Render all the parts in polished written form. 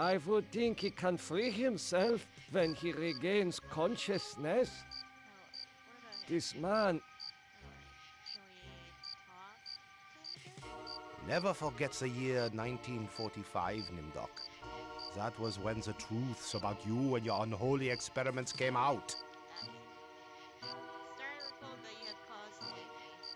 I would think he can free himself when he regains consciousness. This man... Never forgets the year 1945, Nimdok. That was when the truths about you and your unholy experiments came out.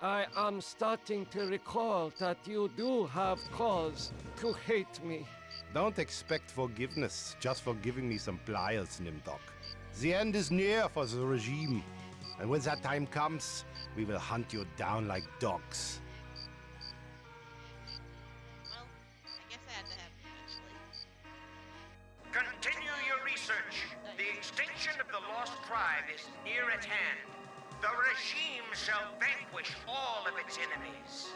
I am starting to recall that you do have cause to hate me. Don't expect forgiveness just for giving me some pliers, Nimdok. The end is near for the regime. And when that time comes, we will hunt you down like dogs. Well, I guess that had to happen eventually. Continue your research. The extinction of the lost tribe is near at hand. The regime shall vanquish all of its enemies.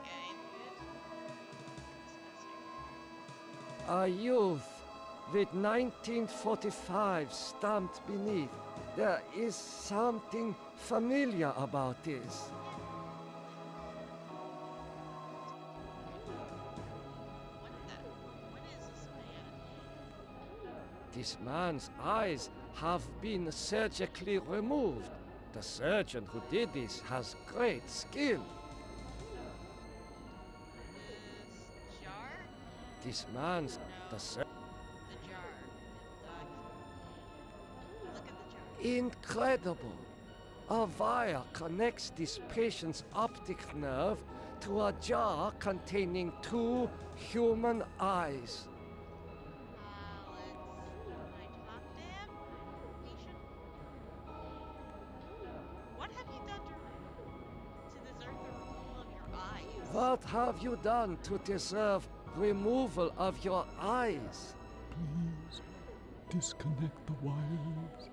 Okay. A youth with 1945 stamped beneath. There is something familiar about this. What is this man? This man's eyes have been surgically removed. The surgeon who did this has great skill. This jar? This man's... No. the The jar. Look at the jar. Incredible! A wire connects this patient's optic nerve to a jar containing 2 human eyes. When I talk to him, what have you done to deserve the removal of your eyes? What have you done to deserve removal of your eyes? Please disconnect the wires.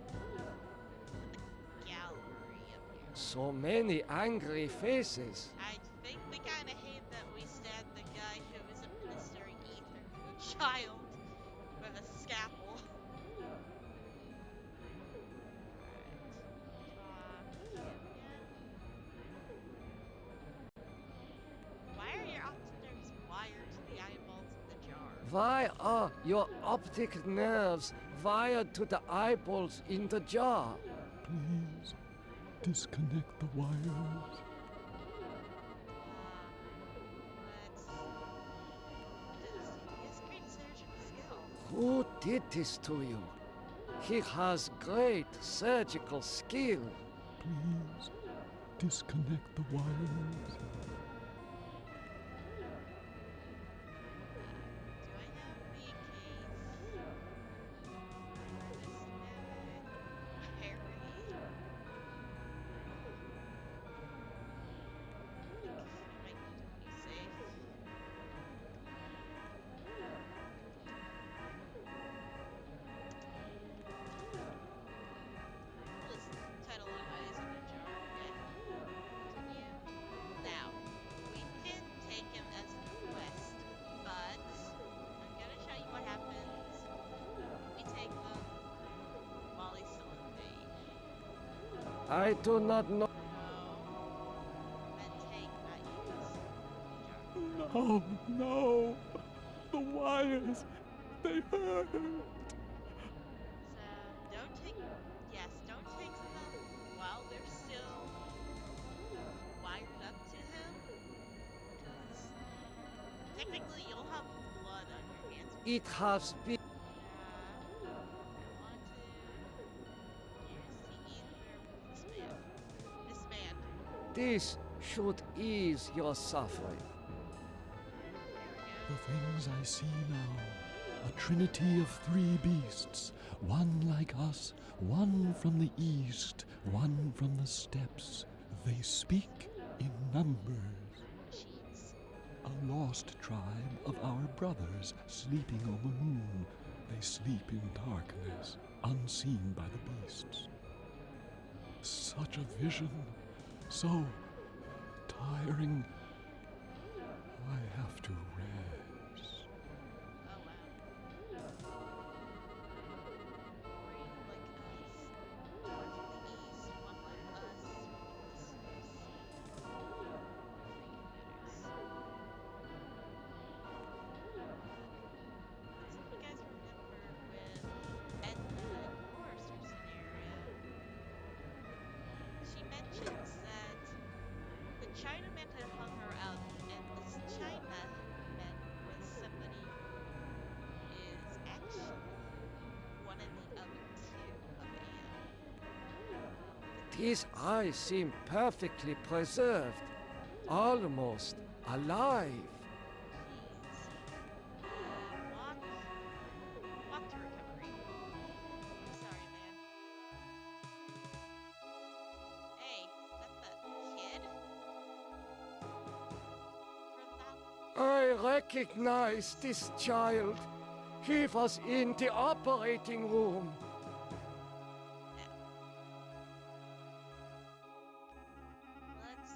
Gallery up here. So many angry faces. I think they kind of hate that we stabbed the guy who was administering ether to a child with a scalpel. Why are your optic nerves wired to the eyeballs of the jar? Why are your optic nerves wired to the eyeballs in the jar? Please disconnect the wires. He has great surgical skill. Who did this to you? He has great surgical skill. Please disconnect the wires. Do I have the case? Harry. I think I might be safe. Just title on eyes in a jar. Okay. Continue. Now, we can take him as a quest, but I'm gonna show you what happens. We take them while he's still in pain. I do not know. And take that use jar. No, no. The wires, they hurt. So don't take them while they're still wired up to him, because technically you'll have blood on your hands. It has been. I want to use the ether with this man. This should ease your suffering. The things I see now, a trinity of 3 beasts, one like us, one from the east, one from the steppes. They speak in numbers. Jeez. A lost tribe of our brothers sleeping on the moon. They sleep in darkness, unseen by the beasts. Such a vision, so tiring. I have to rest. Oh wow. Three like us. One from the east, one like us, one from the steppes. Three computers. His eyes seem perfectly preserved, almost alive. Jeez. Walk to recovery. Sorry, man. Hey, is that the kid? From that? I recognize this child. He was in the operating room. Let's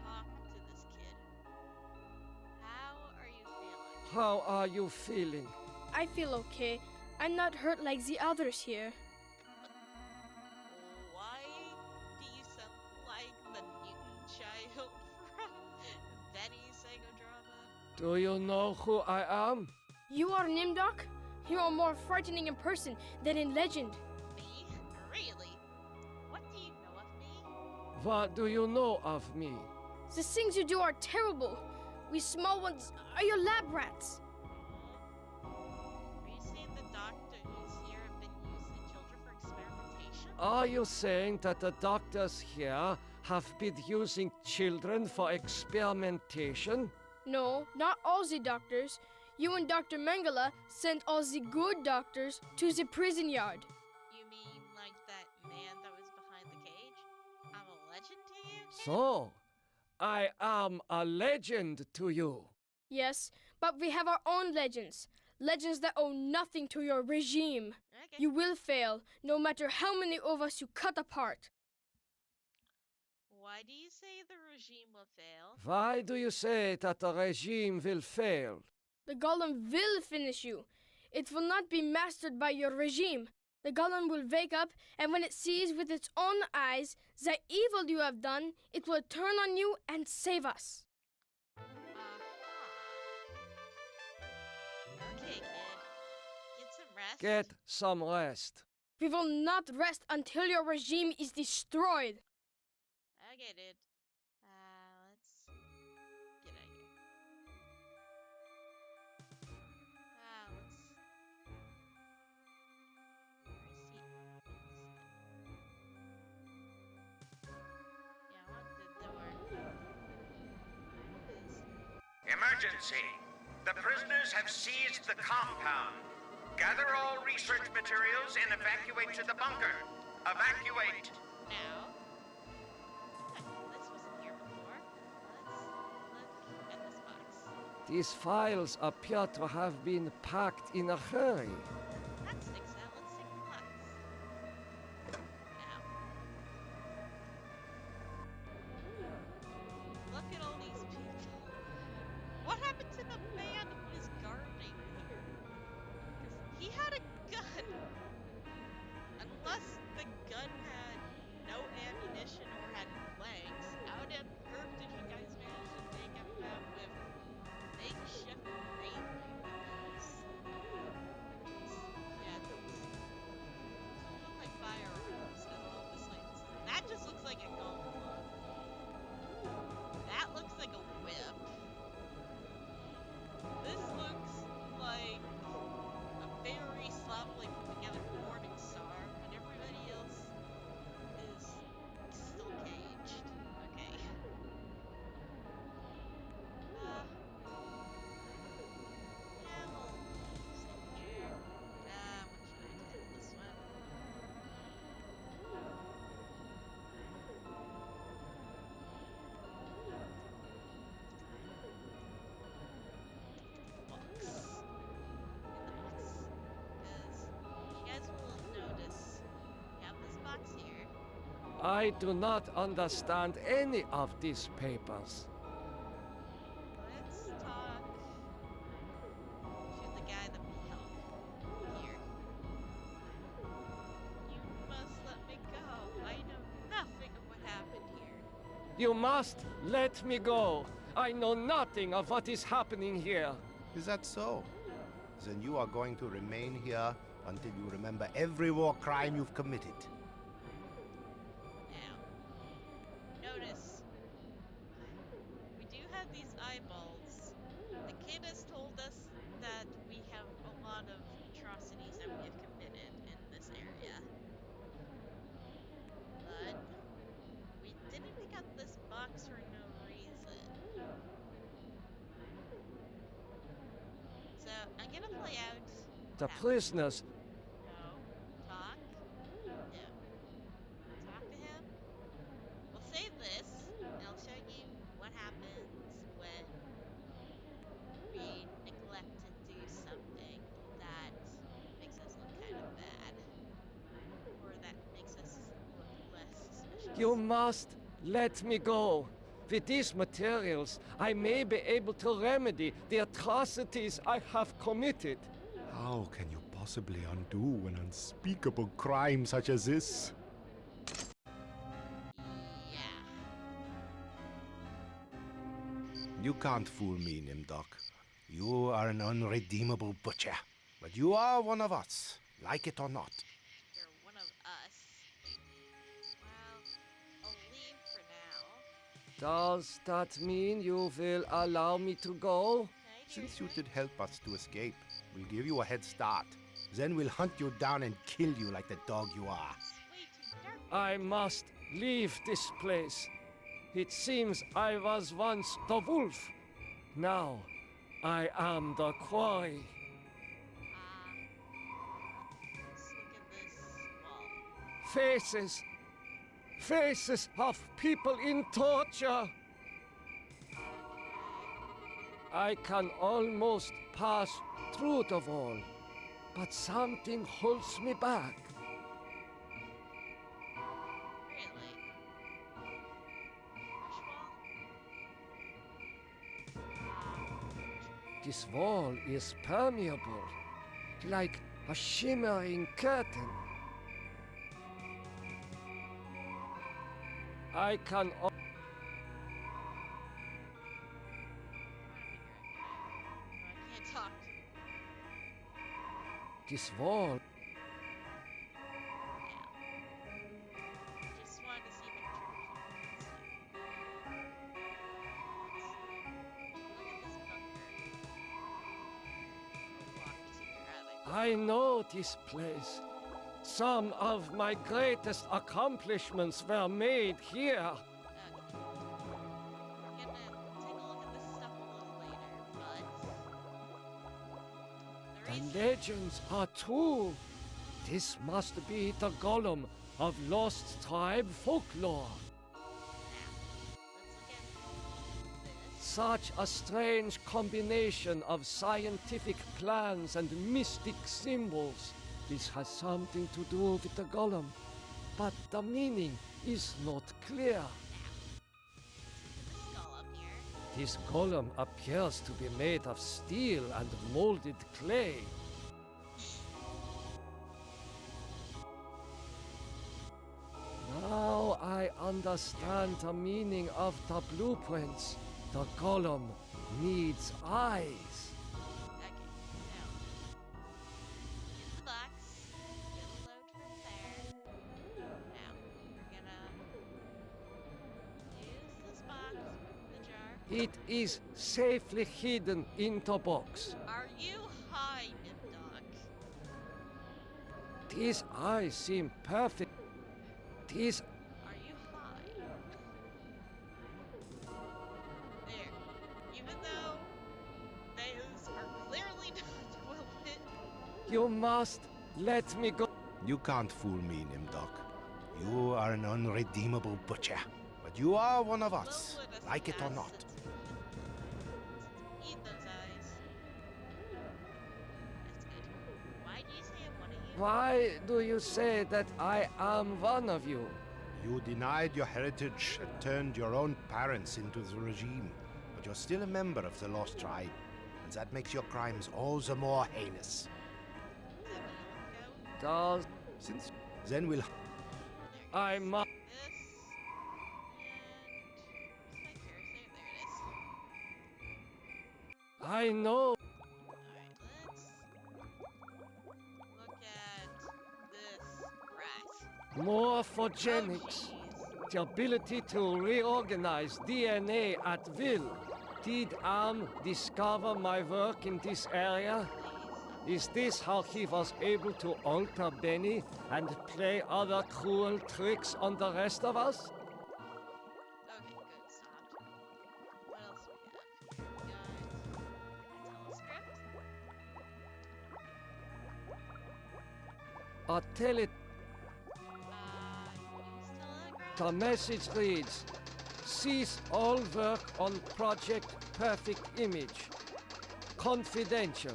talk to this kid. How are you feeling? How are you feeling? I feel okay. I'm not hurt like the others here. Why do you sound like the Newton child from Benny's Psychodrama? Do you know who I am? You are Nimdok? You are more frightening in person than in legend. Me? Really? What do you know of me? What do you know of me? The things you do are terrible. We small ones are your lab rats. Are you saying the doctors here have been using children for experimentation? Are you saying that the doctors here have been using children for experimentation? No, not all the doctors. You and Dr. Mengele sent all the good doctors to the prison yard. You mean like that man that was behind the cage? I'm a legend to you? kid? So, I am a legend to you. Yes, but we have our own legends. Legends that owe nothing to your regime. Okay. You will fail, no matter how many of us you cut apart. Why do you say the regime will fail? Why do you say that the regime will fail? The golem will finish you. It will not be mastered by your regime. The golem will wake up, and when it sees with its own eyes the evil you have done, it will turn on you and save us. Okay, kid. Get some rest. Get some rest. We will not rest until your regime is destroyed. Okay, dude. Let's get out of here. Yeah, I want the door. Emergency! The prisoners have seized the compound. Gather all research materials and evacuate to the bunker. Evacuate! Now. This wasn't here before. Let's look at this box. These files appear to have been packed in a hurry. That sticks out. Let's take the box. Now. Look at all these people. What happened to the man who was guarding here? 'Cause he had a gun. Unless the gun had no ammunition or had blanks, how on earth did you guys manage to take him out with makeshift melee weapons? Yeah, those look like firearms, and all this that just looks like a golf club. That looks like a whip. This looks like a very sloppily put together morning star, and everybody else is still caged. Okay. Yeah, we'll sit here. What should I title this one? Box. In the box. Because you guys will notice we have this box here. I do not understand any of these papers. Let's talk to the guy that we help here. You must let me go. I know nothing of what happened here. You must let me go. I know nothing of what is happening here. Is that so? Then you are going to remain here until you remember every war crime you've committed. Now, notice, we do have these eyeballs. The kid has told us that we have a lot of atrocities that we have committed in this area. But play out. The What happened? prisoners, No. Talk. Him. Talk to him. We'll save this, and I'll show you what happens when we neglect to do something that makes us look kind of bad. Or that makes us look less suspicious. you must let me go. With these materials, I may be able to remedy the atrocities I have committed. How can you possibly undo an unspeakable crime such as this? Yeah. You can't fool me, Nimdok. You are an unredeemable butcher. But you are one of us, like it or not. You're one of us. Well, I'll leave for now. Does that mean you will allow me to go? Since you did help us to escape, we'll give you a head start. Then we'll hunt you down and kill you like the dog you are. It's way too dark. I must leave this place. It seems I was once the wolf. Now I am the quarry. Let's look at this wall. Faces. Faces of people in torture. I can almost pass through the wall, but something holds me back. Really? Which wall? This wall is permeable, like a shimmering curtain. I can. I can't talk. This wall. Just wanted to see if I could Look at this bunker. I know this place. Some of my greatest accomplishments were made here. We're gonna take a look at this stuff a little later, but the The reason legends are true. This must be the golem of lost tribe folklore. now, let's look at this. Such a strange combination of scientific plans and mystic symbols. This has something to do with the golem, but the meaning is not clear. The skull up here. This golem appears to be made of steel and molded clay. Now I understand the meaning of the blueprints. The golem needs eyes. Okay, now use the box. Get a load from there. Now we're gonna use this box, the jar. It is safely hidden in the box. Are you high, Nimdok? These eyes seem perfect. These Are you high? There. Even though those are clearly not well lit. you must let me go. You can't fool me, Nimdok. You are an unredeemable butcher. But you are one of us, Those lit us like it or as not. Eat those eyes. That's good. Why do you say I'm one of you? Why do you say that I am one of you? You denied your heritage and turned your own parents into the regime. But you're still a member of the Lost Tribe. And that makes your crimes all the more heinous. Is that what you want to go? Does Since then we'll... There it I goes. must? This and where's my cursor? There it is. I know. Alright, let's look at this rat. Morphogenics. Oh, The ability to reorganize DNA at will. Did Am discover my work in this area? jeez. Is this how he was able to alter Benny and play other cruel tricks on the rest of us? Okay, good, stopped. What else do we have? We got a telescript. a tele. Use telegram? The message reads, cease all work on Project Perfect Image. Confidential.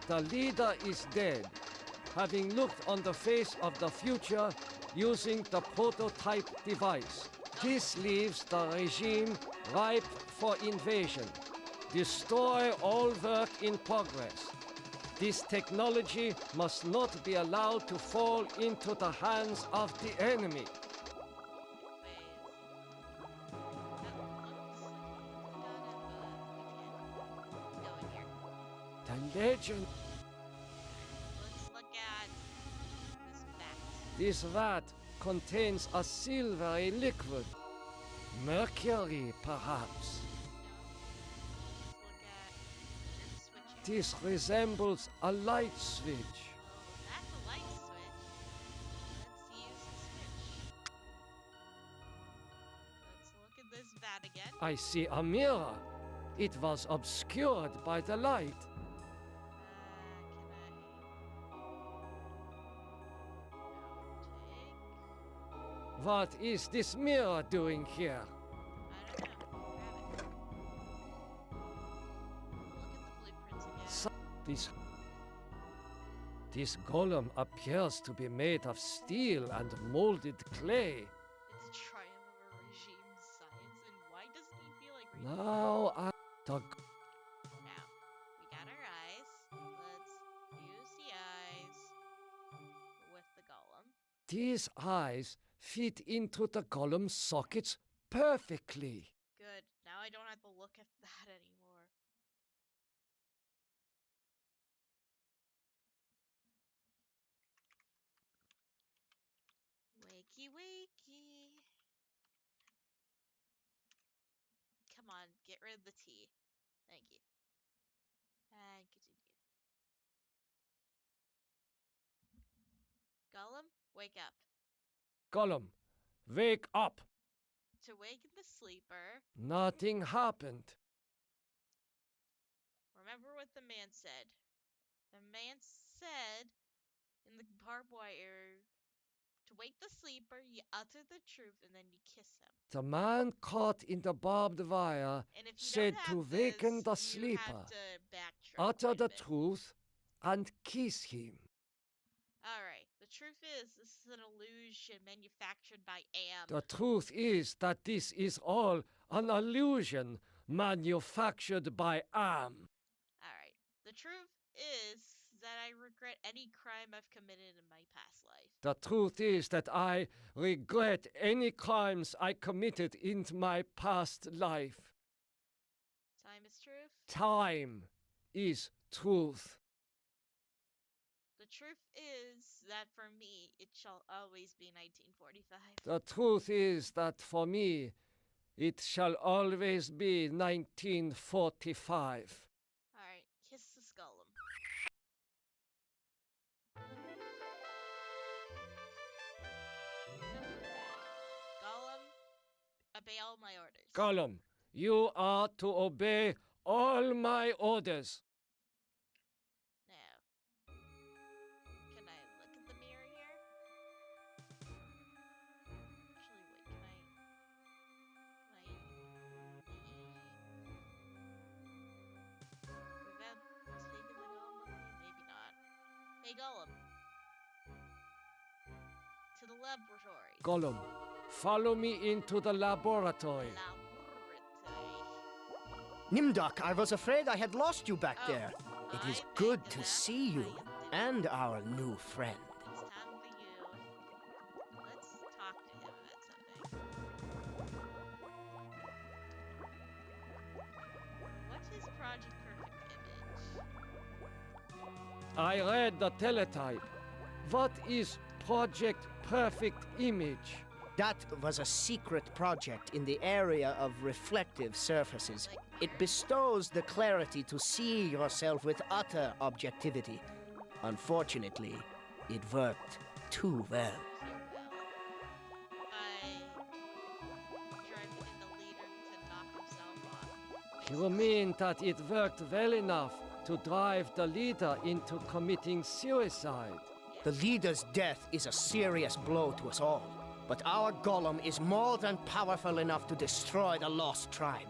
The leader is dead, having looked on the face of the future using the prototype device. This leaves the regime ripe for invasion. Destroy all work in progress. This technology must not be allowed to fall into the hands of the enemy. The legend. Let's look at this fact. This vat contains a silvery liquid. Mercury, perhaps. Let's look at the switch here. This resembles a light switch. Oh, that's a light switch. Let's use the switch. Let's look at this vat again. I see a mirror. It was obscured by the light. What is this mirror doing here? I don't know. Grab it. Look at the blueprints again. This This golem appears to be made of steel and molded clay. It's a triumph of a regime's science, and why doesn't he feel like reading? Now I the Now, we got our eyes. Let's use the eyes with the golem. these eyes fit into the golem's sockets perfectly. Good. Now I don't have to look at that anymore. Wakey wakey. Come on, get rid of the T. Thank you. And continue. Gollum, wake up. Golem, wake up. To waken the sleeper, Nothing happened. remember what the man said. The man said in the barbed wire, to wake the sleeper, you utter the truth and then you kiss him. The man caught in the barbed wire And if you said don't to have waken this, the you sleeper, have to backtrack utter quite a the bit. truth, and kiss him. Alright, the truth is, this is an illusion manufactured by AM. The truth is that this is all an illusion manufactured by Am. Alright, the truth is that I regret any crime I've committed in my past life. The truth is that I regret any crimes I committed in my past life. Time is truth. Time is truth. The truth is that for me, it shall always be 1945. The truth is that for me, it shall always be 1945. Alright, kiss the Gollum. Gollum, obey all my orders. Gollum, you are to obey all my orders. Now, can I look at the mirror here? Actually, wait, can I leave? Without taking the Gollum with me? Maybe not. Hey, Gollum. To the laboratory. Gollum, follow me into the laboratory. Laboratory. Nimdok, I was afraid I had lost you back Oh, there. It is I good beg to that see you I am and our new friend. It's time for you. Let's talk to him about something. What's his Project Perfect image? I read the teletype. What is Project Perfect Image? That was a secret project in the area of reflective surfaces. It bestows the clarity to see yourself with utter objectivity. Unfortunately, it worked too well. By driving the leader to knock himself off. You mean that it worked well enough to drive the leader into committing suicide? Yeah. The leader's death is a serious blow to us all. But our golem is more than powerful enough to destroy the lost tribe.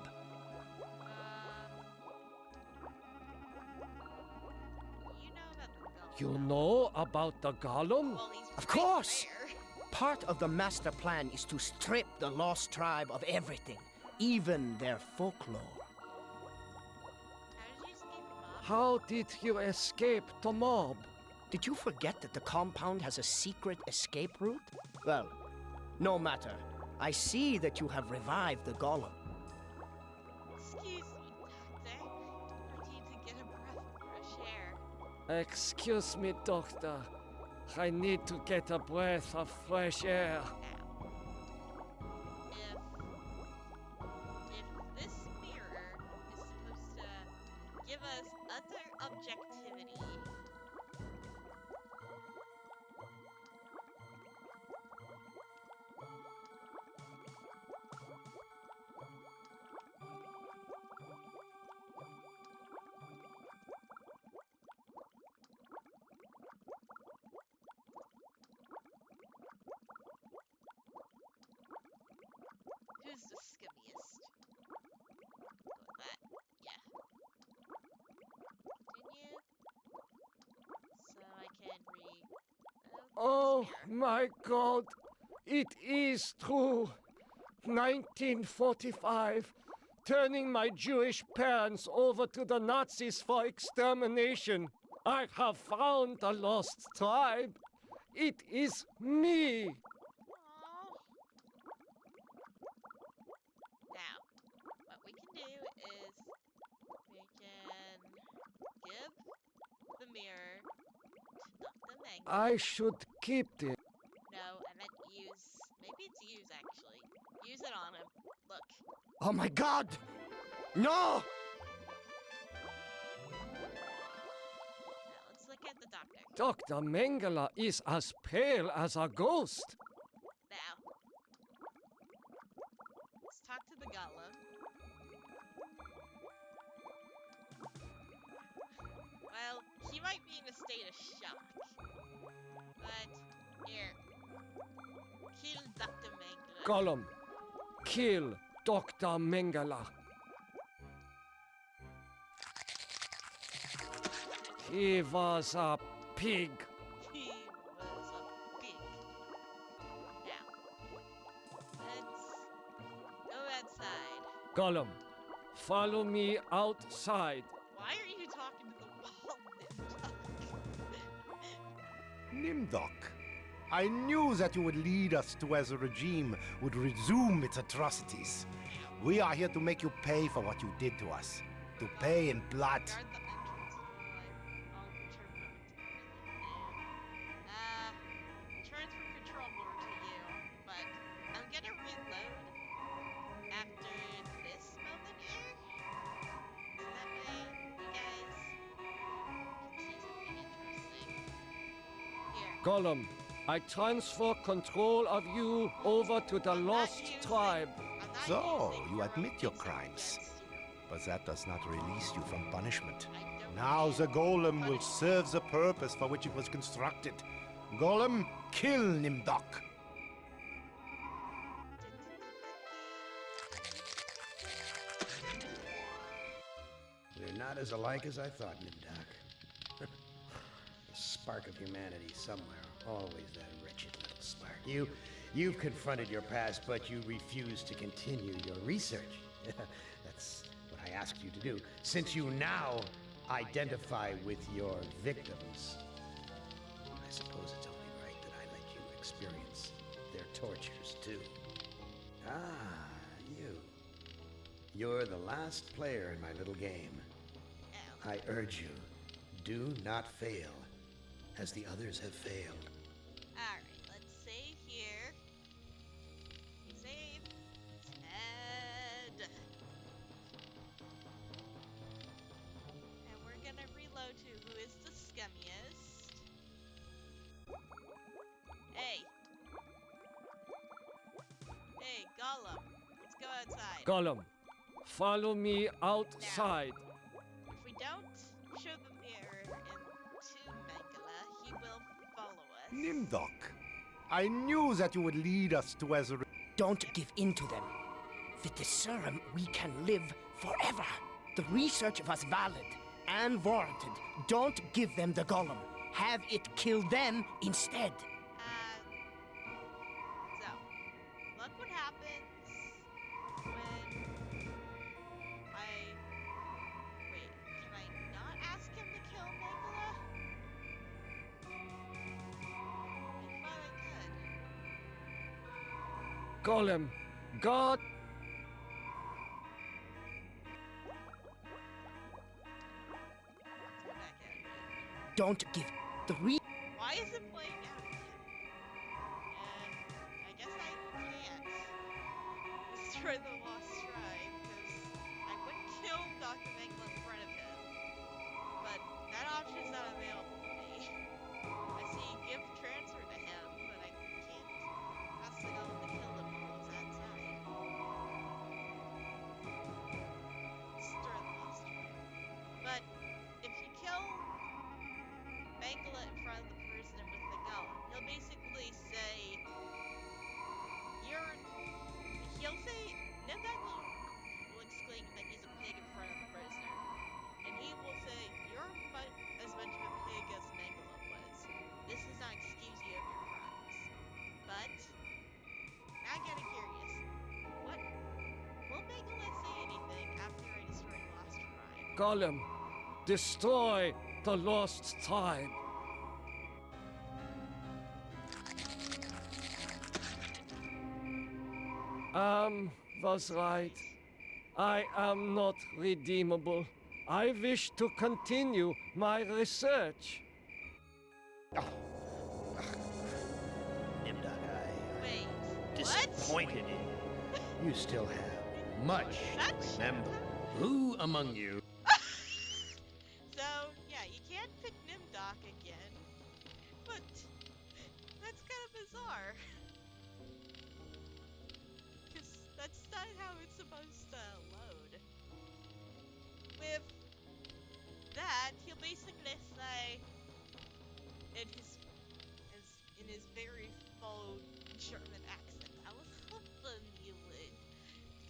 You know about the golem? You know about the golem? Well, he's Of right course. there. Part of the master plan is to strip the lost tribe of everything, even their folklore. How did you escape the mob? How did you escape the mob? Did you forget that the compound has a secret escape route? Well, no matter. I see that you have revived the golem. Excuse me, Doctor. I need to get a breath of fresh air. Excuse me, doctor. I need to get a breath of fresh air. Now, if this mirror is supposed to give us utter objectivity, who's the scummiest? Go with that. Yeah. Continue. So I can Oh my god! It is true! 1945, turning my Jewish parents over to the Nazis for extermination. I have found the lost tribe. It is me. Aw. Now, what we can do is we can give the mirror to Dr. Meng. I should keep it. No, I meant use. Maybe it's use actually. Use it on him. Look. Oh my god! No! Now let's look at the doctor. Dr. Mengele is as pale as a ghost. Now, let's talk to the golem. Well, he might be in a state of shock. But, here. Kill Dr. Mengele. Gollum, kill Dr. Mengele. He was a pig. He was a pig. Now, let's go outside. Gollum, follow me outside. Why are you talking to the bald ninja? Nimdok, I knew that you would lead us to where the regime would resume its atrocities. We are here to make you pay for what you did to us. To pay in blood. Guard the entrance. I'll return momentarily. Transfer control over to you, but I'm gonna reload after this moment here. So that way you guys can see something interesting. Here. Gollum, I transfer control of you over to the lost tribe. So, you admit your crimes. But that does not release you from punishment. Now the golem will serve the purpose for which it was constructed. Golem, kill Nimdok. We're not as alike as I thought, Nimdok. A spark of humanity somewhere. Always that wretched little spark. You've confronted your past, but you refuse to continue your research. That's what I asked you to do. Since you now identify with your victims, I suppose it's only right that I let you experience their tortures too. Ah, you. You're the last player in my little game. I urge you, do not fail, as the others have failed. Alright, let's save here. Save. Ted. And we're gonna reload to who is the scummiest. Hey. Hey, Gollum. Let's go outside. Gollum, follow me outside. If we don't show the mirror to Mengele, he will follow Nimdok, I knew that you would lead us to Ezra. Don't give in to them. With the serum, we can live forever. The research was valid and warranted. Don't give them the golem. Have it kill them instead. So, look what happens when wait, can I not ask him to kill Megala? I thought I could. Golem, God. Let's go back at it. Don't give the Why is it playing out again? And I guess I can't destroy the Lost Tribe because I would kill Dr. Mengele in front of him. But that option's not available to me. I see give transfer to him, but I can't ask the golem to kill him while he's outside. Destroy the Lost Tribe. But if you kill Mengele in front of the prisoner with the golem, he'll basically say, he'll say, Nimdok will exclaim that he's a pig in front of the prisoner, and he will say, you're as much of a pig as Mengele was. This does not excuse you of your crimes. But, now I'm getting curious. Will Mengele say anything after I destroy the Lost Tribe? Golem, destroy the lost tribe. Was right. I am not redeemable. I wish to continue my research. Nimdok, Wait, I'm what? disappointed in you. You still have much to That's- remember. Who among you? So, yeah, you can't pick Nimdok again. But, that's kind of bizarre. Because that's not how it's supposed to load. With that, he'll basically say, in his very full German accent, I was hoping you would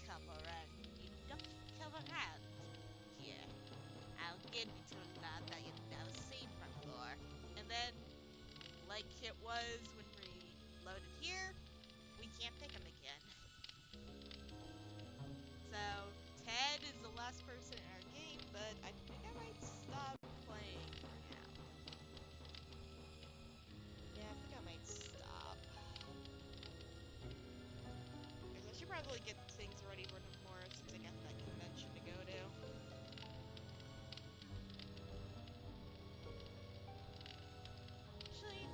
come around. You don't come around. Here, I'll get you to a land that you've never seen before. And then, like it was when we loaded here, we can't pick him again. So, Ted is the last person in our game, but I think I might stop playing for now. Yeah, I think I might stop. Because I should probably get things ready for tomorrow since I got that convention to go to. Actually,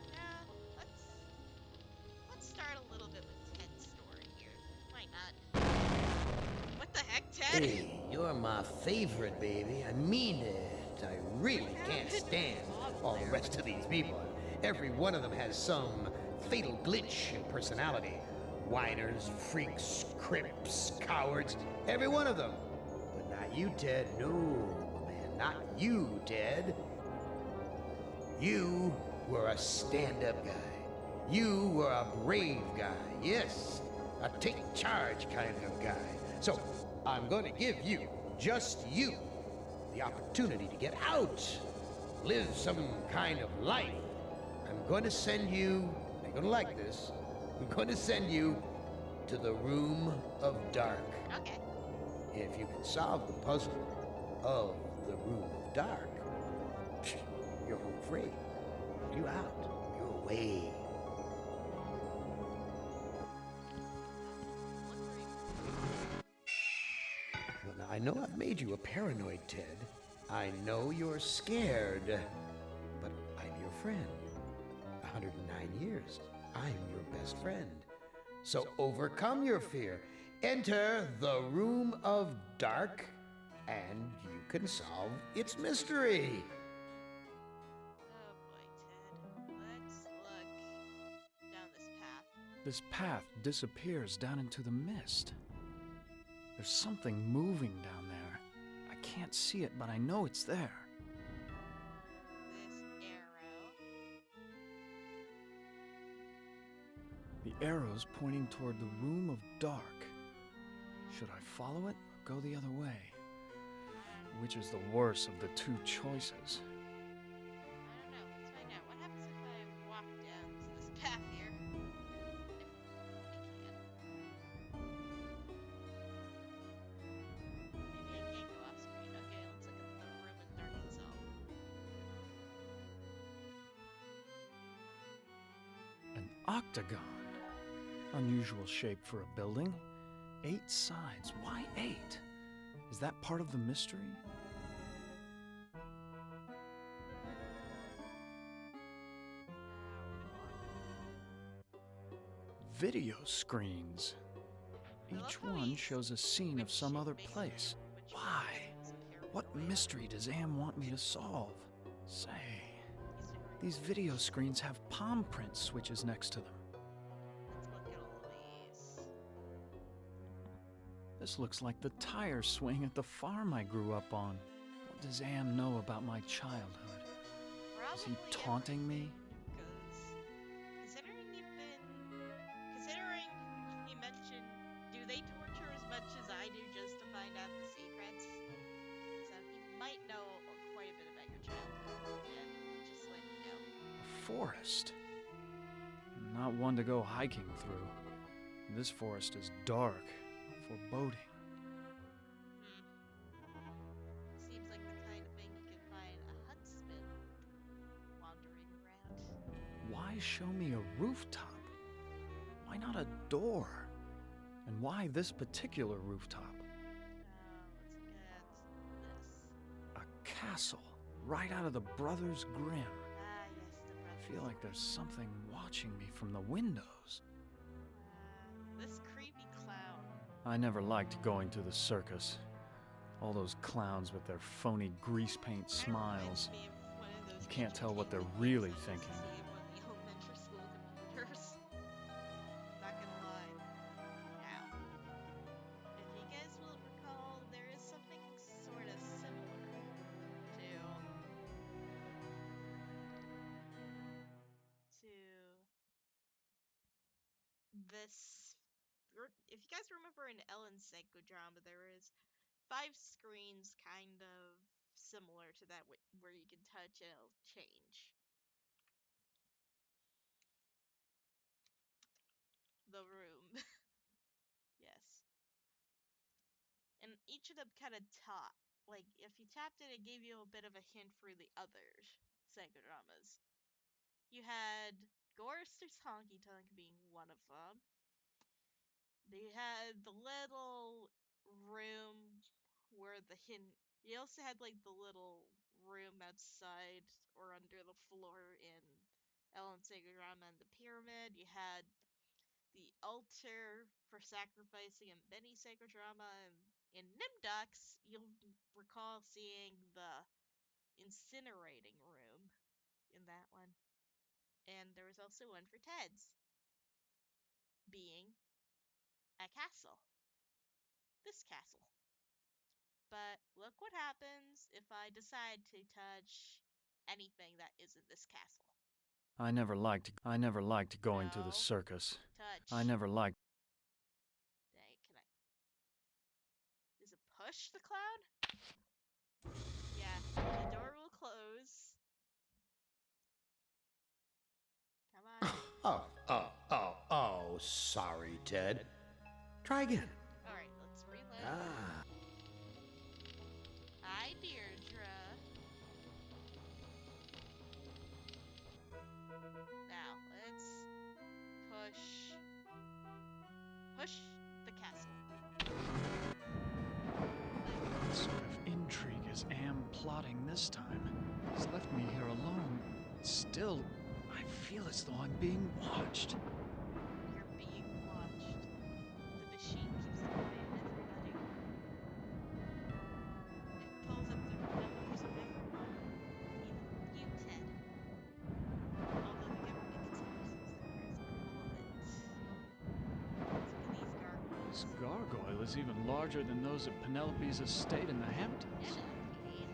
let's start a little bit with Ted's story here. Why not? What the heck, Ted? Hey, you're my favorite, baby. I mean it. I really can't stand all the rest of these people. Every one of them has some fatal glitch in personality. Whiners, freaks, crips, cowards, every one of them. But not you, Ted. No, man, not you, Ted. You were a stand-up guy. You were a brave guy. Yes, a take charge kind of guy. So, I'm going to give you, just you, the opportunity to get out, live some kind of life. I'm going to send you, you're going to like this, I'm going to send you to the Room of Dark. Okay. If you can solve the puzzle of the Room of Dark, you're home free. You out. You're away. Well, now, I know I've made you a paranoid, Ted. I know you're scared. But I'm your friend. 109 years. I'm your best friend. So overcome your fear. Enter the Room of Dark, and you can solve its mystery. Oh boy, Ted. Let's look down this path. This path disappears down into the mist. There's something moving down there. I can't see it, but I know it's there. This arrow. arrows pointing toward the Room of Dark. Should I follow it or go the other way? Which is the worse of the two choices? I don't know. Let's find out. What happens if I walk down this path here? If I can. Maybe I can't go off screen. Okay, let's look at the room in Dark itself. An octagon. Unusual shape for a building. 8 sides. Why 8? Is that part of the mystery? Video screens. Each one shows a scene of some other place. Why? What mystery does Am want me to solve? Say, these video screens have palm print switches next to them. Let's look at all these. This looks like the tire swing at the farm I grew up on. What does Am know about my childhood? Is he Probably taunting me? Because considering he mentioned, do they torture as much as I do just to find out the secrets? So he might know quite a bit about your childhood, and just let you know. A forest. Not one to go hiking through. This forest is dark, foreboding. Seems like the kind of thing you could find a huntsman wandering around. Why show me a rooftop? Why not a door? And why this particular rooftop? Let's look at this. A castle, right out of the Brothers Grimm. Yes, the I brothers. feel like there's something watching me from the windows. This creepy clown. I never liked going to the circus. All those clowns with their phony grease paint That reminds smiles. me of one of those You can't tell what they're games really I used to thinking. see on the elementary school computers. Not gonna lie. Now, if you guys will recall, there is something sort of similar to this. If you guys remember in Ellen's psychodrama, there is 5 screens kind of similar to that where you can touch and it'll change the room. Yes. And each of them kind of like if you tapped it, it gave you a bit of a hint for the other psychodramas. You had Gorster's Honky Tonk being one of them. They had the little room where the hint. You also had like the little room outside or under the floor in Ellen Psychodrama and the Pyramid. You had the altar for sacrificing in Benny Psychodrama, and in Nimducks, you'll recall seeing the incinerating room in that one. And there was also one for Ted's, being a castle. This castle. But look what happens if I decide to touch anything that isn't this castle. I never liked going to No. the circus. Touch. I never liked. Dang, can I? Does it push the cloud? Yeah, the door will close. Come on. Oh, sorry, Ted. Try again. Alright, let's reload. Ah. Hi, Deirdre. Now, let's push the castle. What sort of intrigue is Am plotting this time? He's left me here alone. Still, I feel as though I'm being watched. You're being watched. The machine keeps an eye on everybody. It pulls up the numbers of everyone, even you, Ted. Although the government considers themselves the responsible of it. This Look at these gargoyles. gargoyle is even larger than those at Penelope's estate in the Hamptons. Penelope?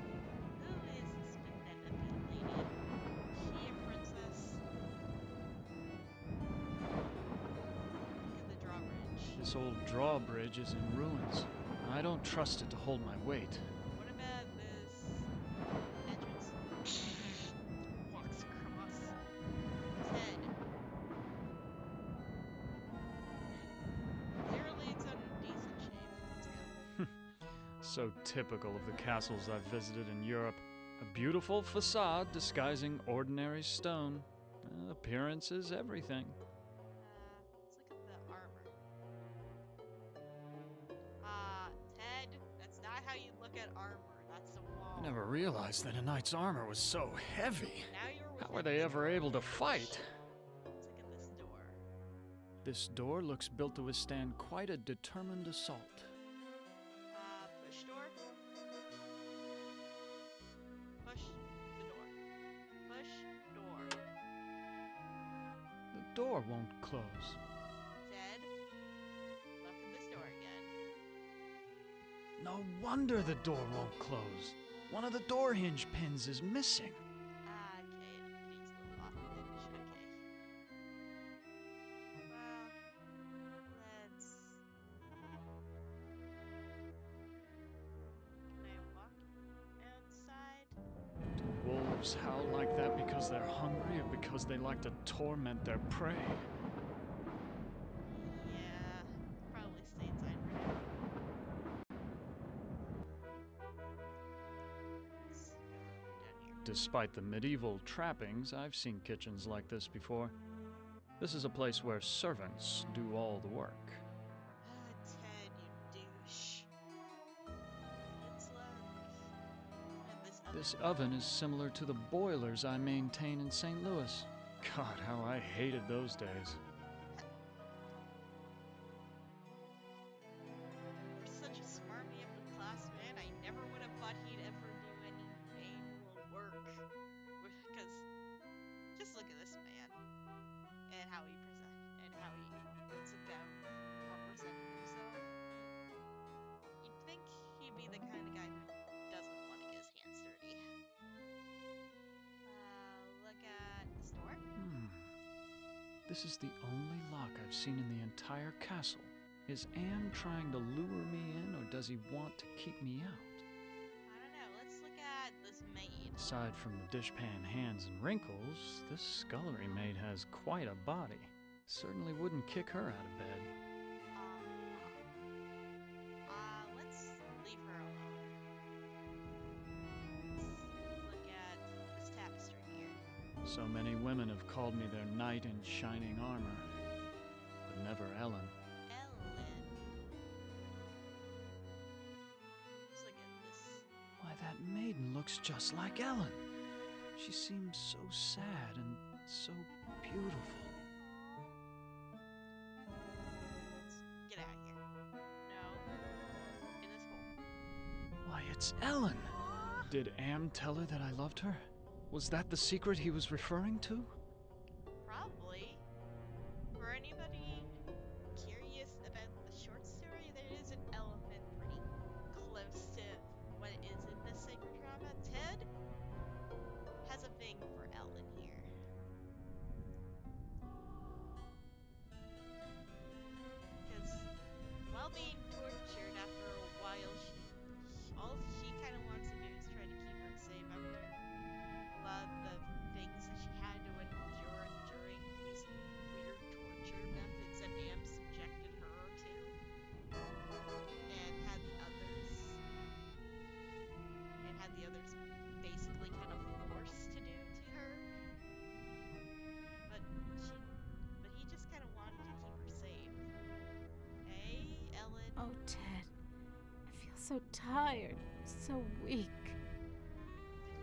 Who is this Penelope lady? She a princess? This old drawbridge is in ruins. I don't trust it to hold my weight. What about this entrance? Walks across. Ted. Clearly it's in decent shape. Let's go. So typical of the castles I've visited in Europe. A beautiful facade disguising ordinary stone. Appearance is everything. Let's look at the armor. Ted, that's not how you look at armor. That's the wall. I never realized that a knight's armor was so heavy. Now you're How within were they the ever able to range. fight? Let's look at this door. This door looks built to withstand quite a determined assault. Push door. Push the door. Push door. The door won't close. Ted, look at this door again. No wonder the door won't close. One of the door hinge pins is missing. Okay, it needs a little off the hinge. Okay. Well, let's. Can I walk outside? Do wolves howl like that because they're hungry or because they like to torment their prey? Yeah, probably stay inside for now. Let's go down here. Despite the medieval trappings, I've seen kitchens like this before. This is a place where servants do all the work. Ted, you douche. It's like. And This oven is similar to the boilers I maintain in St. Louis. God, how I hated those days. For such a smarmy upper-class man, I never would have thought he'd ever do any manual work. Because just look at this man and how he goes about representing himself. You'd think he'd be the kind of guy who doesn't want to get his hands dirty. Look at this door. This is the only lock I've seen in the entire castle. Is Am trying to lure me in, or does he want to keep me out? I don't know. Let's look at this maid. Aside from the dishpan hands and wrinkles, this scullery maid has quite a body. Certainly wouldn't kick her out of bed. Let's leave her alone. Let's look at this tapestry here. So many women have called me their knight in shining armor, but never Ellen. Ellen. Let's look at this. Why, that maiden looks just like Ellen. She seems so sad and so beautiful. Let's get out of here. No. In this hole. Why, it's Ellen! Did Am tell her that I loved her? Was that the secret he was referring to? Probably. For anybody curious about the short story, there is an element pretty close to what it is in this sacred drama. Ted has a thing for Ellen here. Because while being tortured after a while, all she kind of wants to do is try to keep her safe after a lot of the things that she had to endure during these weird torture methods that Am subjected her to, and had the others basically kind of forced to do to her. But he just kind of wanted to keep her safe. Hey, Ellen. Oh, Ted. I feel so tired, so weak.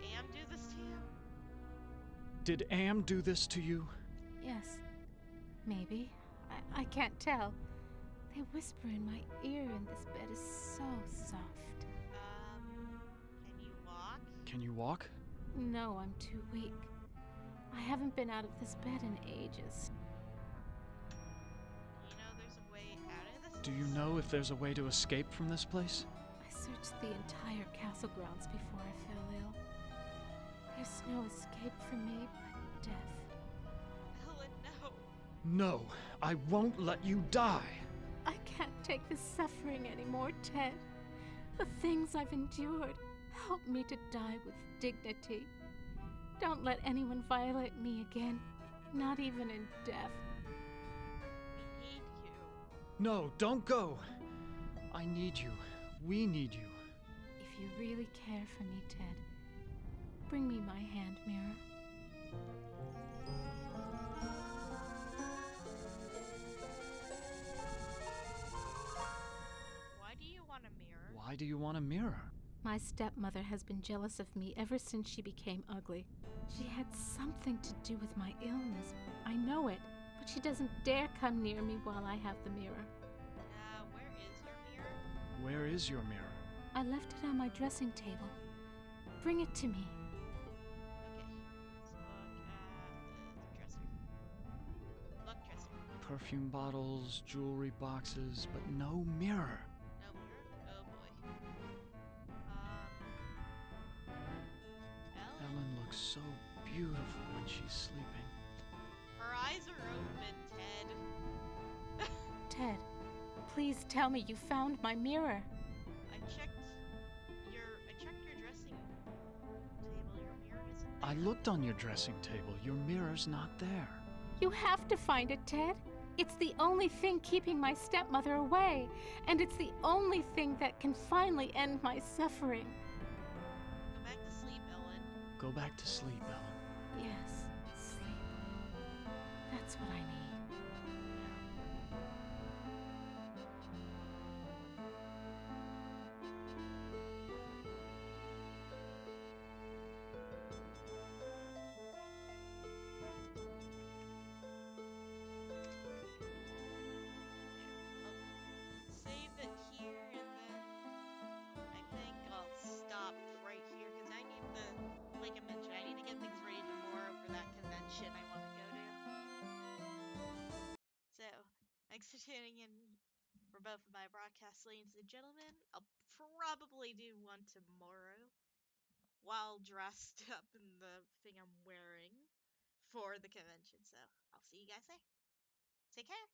Did Am do this to you? Did Am do this to you? Yes. Maybe. I can't tell. They whisper in my ear, and this bed is so soft. Can you walk? Can you walk? No, I'm too weak. I haven't been out of this bed in ages. You know there's a way out of this? Do you know if there's a way to escape from this place? I searched the entire castle grounds before I fell ill. There's no escape for me but death. Ellen, no. No, I won't let you die. I can't take this suffering anymore, Ted. The things I've endured. Help me to die with dignity. Don't let anyone violate me again, not even in death. We need you. No, don't go! I need you. We need you. If you really care for me, Ted, bring me my hand mirror. Why do you want a mirror? Why do you want a mirror? My stepmother has been jealous of me ever since she became ugly. She had something to do with my illness. I know it, but she doesn't dare come near me while I have the mirror. Where is your mirror? Where is your mirror? I left it on my dressing table. Bring it to me. Okay, let's look at the dresser. Look, dresser. Perfume bottles, jewelry boxes, but no mirror. No mirror? Oh boy. Ellen? Ellen looks so beautiful when she's sleeping. Her eyes are open, Ted. Ted, please tell me you found my mirror. I checked your dressing table. Your mirror isn't there. I looked on your dressing table. Your mirror's not there. You have to find it, Ted. It's the only thing keeping my stepmother away, and it's the only thing that can finally end my suffering. Go back to sleep, Ellen. Go back to sleep, Ellen. Yes, sleep. That's what I need. Save it here, and then I think I'll stop right here because I need the, like I mentioned, I need to get things ready tomorrow for that convention I want to go to. So, thanks for tuning in for both of my broadcasts, ladies and gentlemen. I'll probably do one tomorrow while dressed up in the thing I'm wearing for the convention. So, I'll see you guys there. Take care.